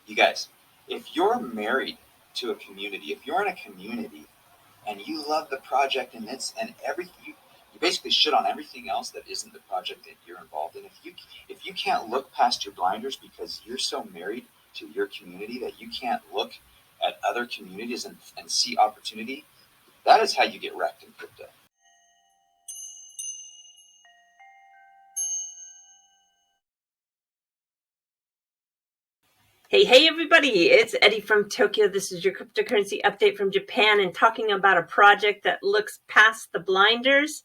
You guys, if you're married to a community, if you're in a community and you love the project and everything, you basically shit on everything else that isn't the project that you're involved in. If you can't look past your blinders because you're so married to your community that you can't look at other communities and see opportunity, that is how you get wrecked in crypto. Hey everybody, it's Eddie from Tokyo. This is your cryptocurrency update from Japan, and talking about a project that looks past the blinders.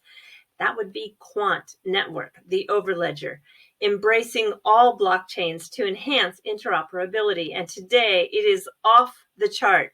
That would be Quant Network, the overledger, embracing all blockchains to enhance interoperability. And today it is off the chart.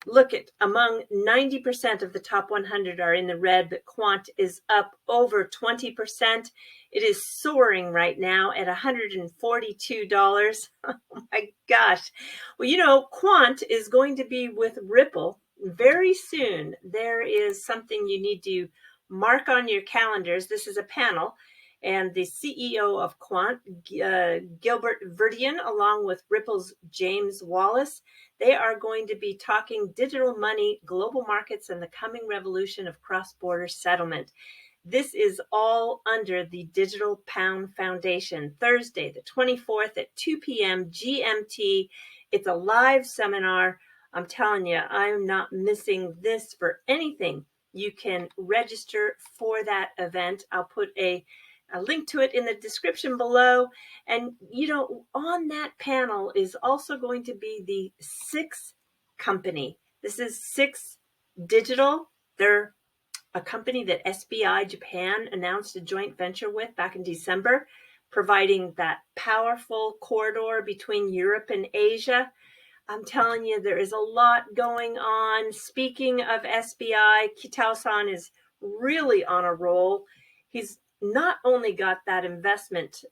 Look at among 90% of the top 100 are in the red, but Quant is up over 20%. It is soaring right now at $142. Oh my gosh. Well, you know, Quant is going to be with Ripple very soon. There is something you need to mark on your calendars. This is a panel, and the CEO of Quant, Gilbert Verdian, along with Ripple's James Wallace, they are going to be talking digital money, global markets, and the coming revolution of cross-border settlement. This is all under the Digital Pound Foundation, Thursday, the 24th at 2 p.m. GMT. It's a live seminar. I'm telling you, I'm not missing this for anything. You can register for that event. I'll put a link to it in the description below. And, you know, on that panel is also going to be the Six company. This is Six Digital. They're a company that SBI Japan announced a joint venture with back in December, providing that powerful corridor between Europe and Asia. I'm telling you, there is a lot going on. Speaking of SBI, Kitao-san is really on a roll. He's not only got that investment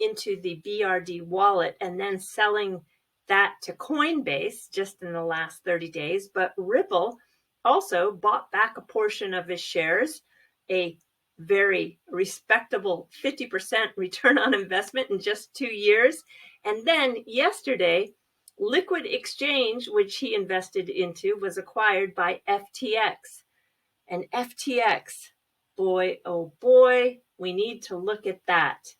into the BRD wallet and then selling that to Coinbase just in the last 30 days, but Ripple also bought back a portion of his shares, a very respectable 50% return on investment in just 2 years. And then yesterday, Liquid Exchange, which he invested into, was acquired by FTX. And FTX, boy, oh boy, we need to look at that.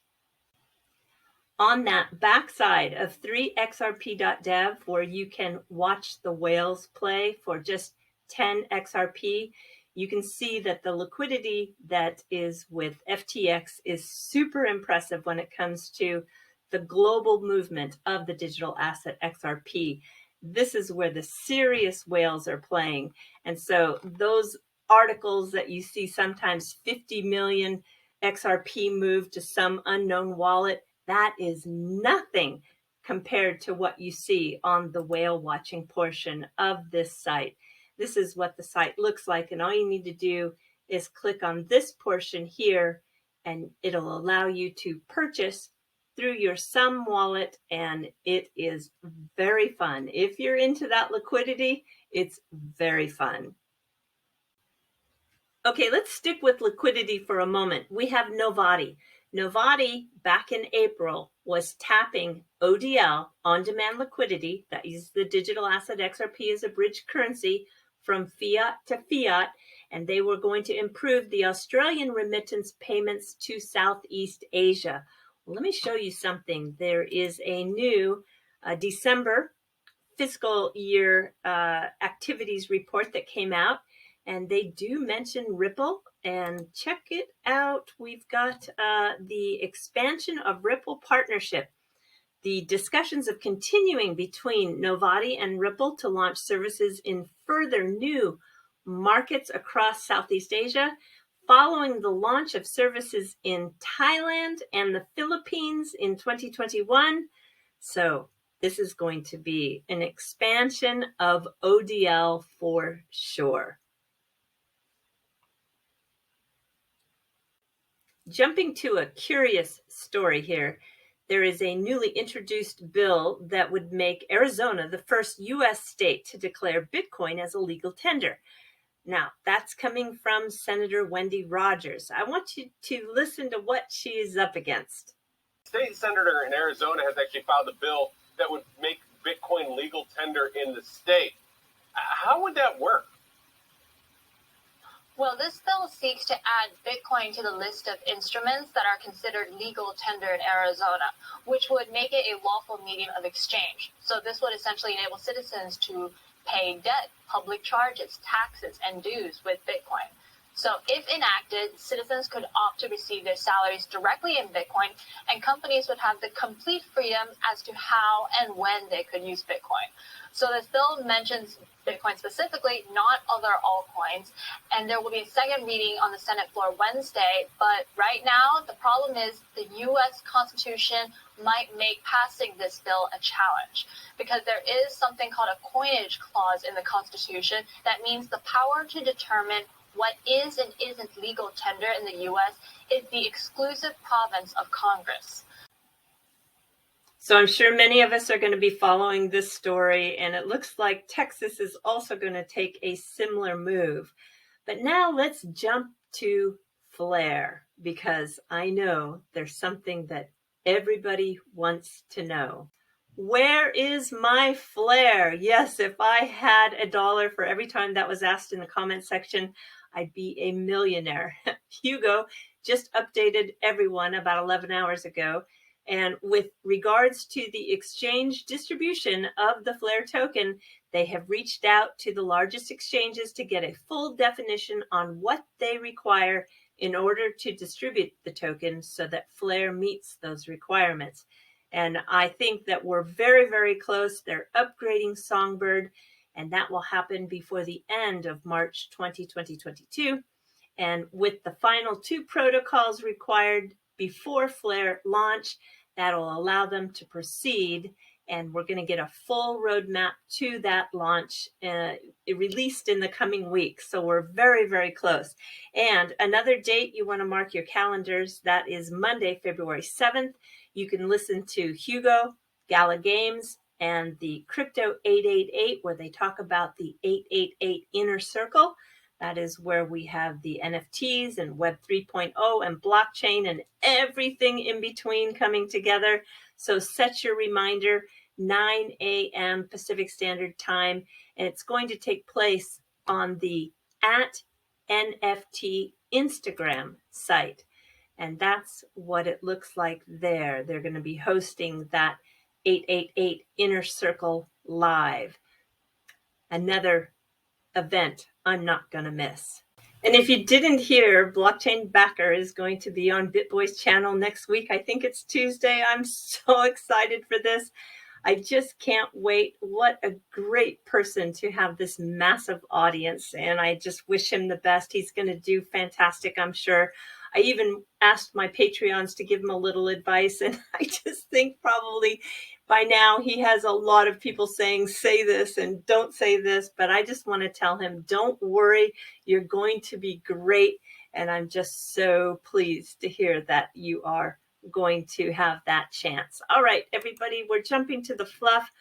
On that backside of 3xrp.dev, where you can watch the whales play for just 10 XRP, you can see that the liquidity that is with FTX is super impressive when it comes to the global movement of the digital asset XRP. This is where the serious whales are playing. And so those articles that you see sometimes 50 million XRP moved to some unknown wallet, that is nothing compared to what you see on the whale watching portion of this site. This is what the site looks like, and all you need to do is click on this portion here, and it'll allow you to purchase through your Sum wallet, and it is very fun. If you're into that liquidity, it's very fun. Okay, let's stick with liquidity for a moment. We have Novati. Novati, back in April, was tapping ODL, on-demand liquidity, that is the digital asset XRP as a bridge currency, from fiat to fiat, and they were going to improve the Australian remittance payments to Southeast Asia. Well, let me show you something. There is a new December fiscal year activities report that came out, and they do mention Ripple. And check it out. We've got the expansion of Ripple partnership. The discussions of continuing between Novati and Ripple to launch services in further new markets across Southeast Asia, following the launch of services in Thailand and the Philippines in 2021. So this is going to be an expansion of ODL for sure. Jumping to a curious story here, there is a newly introduced bill that would make Arizona the first U.S. state to declare Bitcoin as a legal tender. Now, that's coming from Senator Wendy Rogers. I want you to listen to what she is up against. State senator in Arizona has actually filed a bill that would make legal tender in the state. How would that work? Well, this bill seeks to add Bitcoin to the list of instruments that are considered legal tender in Arizona, which would make it a lawful medium of exchange. So this would essentially enable citizens to pay debt, public charges, taxes, and dues with Bitcoin. So if enacted, citizens could opt to receive their salaries directly in Bitcoin, and companies would have the complete freedom as to how and when they could use Bitcoin. So this bill mentions Bitcoin specifically, not other altcoins, and there will be a second reading on the Senate floor Wednesday. But right now, the problem is the U.S. Constitution might make passing this bill a challenge, because there is something called a coinage clause in the Constitution that means the power to determine what is and isn't legal tender in the U.S. is the exclusive province of Congress. So I'm sure many of us are going to be following this story, and it looks like Texas is also going to take a similar move. But now let's jump to Flare, because I know there's something that everybody wants to know. Where is my Flare? Yes, if I had $1 for every time that was asked in the comment section, I'd be a millionaire. Hugo just updated everyone about 11 hours ago. And with regards to the exchange distribution of the Flare token, they have reached out to the largest exchanges to get a full definition on what they require in order to distribute the token so that Flare meets those requirements. And I think that we're very, very close. They're upgrading Songbird, and that will happen before the end of March 2022. And with the final 2 protocols required before Flare launch, that'll allow them to proceed. And we're going to get a full roadmap to that launch released in the coming weeks. So we're very, very close. And another date you want to mark your calendars, that is Monday, February 7th. You can listen to Hugo, Gala Games, and the Crypto 888, where they talk about the 888 inner circle. That is where we have the NFTs and Web 3.0 and blockchain and everything in between coming together. So set your reminder, 9 a.m. Pacific Standard Time, and it's going to take place on the @NFT Instagram site. And that's what it looks like there. They're going to be hosting that 888 Inner Circle live. Another event I'm not going to miss. And if you didn't hear, Blockchain Backer is going to be on BitBoy's channel next week. I think it's Tuesday. I'm so excited for this. I just can't wait. What a great person to have this massive audience. And I just wish him the best. He's going to do fantastic, I'm sure. I even asked my Patreons to give him a little advice. And I just think probably by now he has a lot of people saying, say this and don't say this. But I just want to tell him, don't worry. You're going to be great. And I'm just so pleased to hear that you are going to have that chance. All right, everybody, we're jumping to the fluff.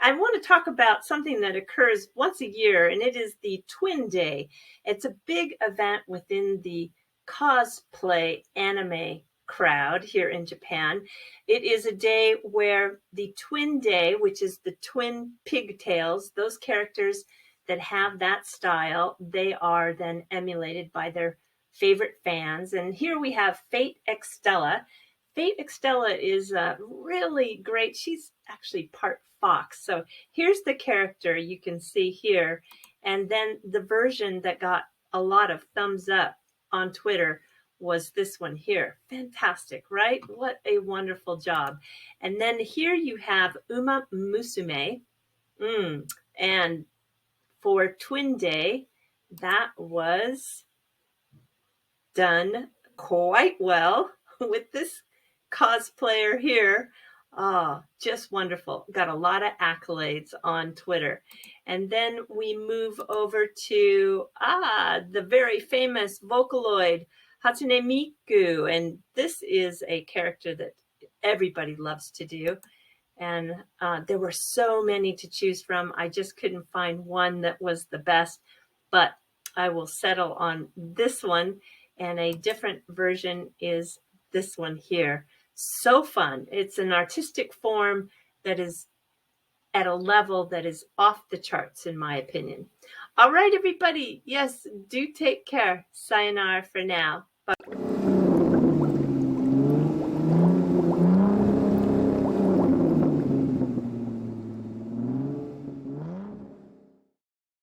I want to talk about something that occurs once a year, and it is the Twin Day. It's a big event within the cosplay anime crowd here in Japan. It is a day where the Twin Day, which is the twin pigtails, those characters that have that style, they are then emulated by their favorite fans. And here we have Fate Extella. Fate Extella is really great. She's actually part fox. So here's the character you can see here. And then the version that got a lot of thumbs up on Twitter was this one here. Fantastic, right? What a wonderful job. And then here you have Uma Musume. And for Twin Day, that was done quite well with this cosplayer here. Just wonderful. Got a lot of accolades on Twitter. And then we move over to the very famous Vocaloid Hatsune Miku. And this is a character that everybody loves to do. And there were so many to choose from. I just couldn't find one that was the best, but I will settle on this one. And a different version is this one here. So fun. It's an artistic form that is at a level that is off the charts, in my opinion. All right, everybody. Yes, do take care. Sayonara for now. Bye.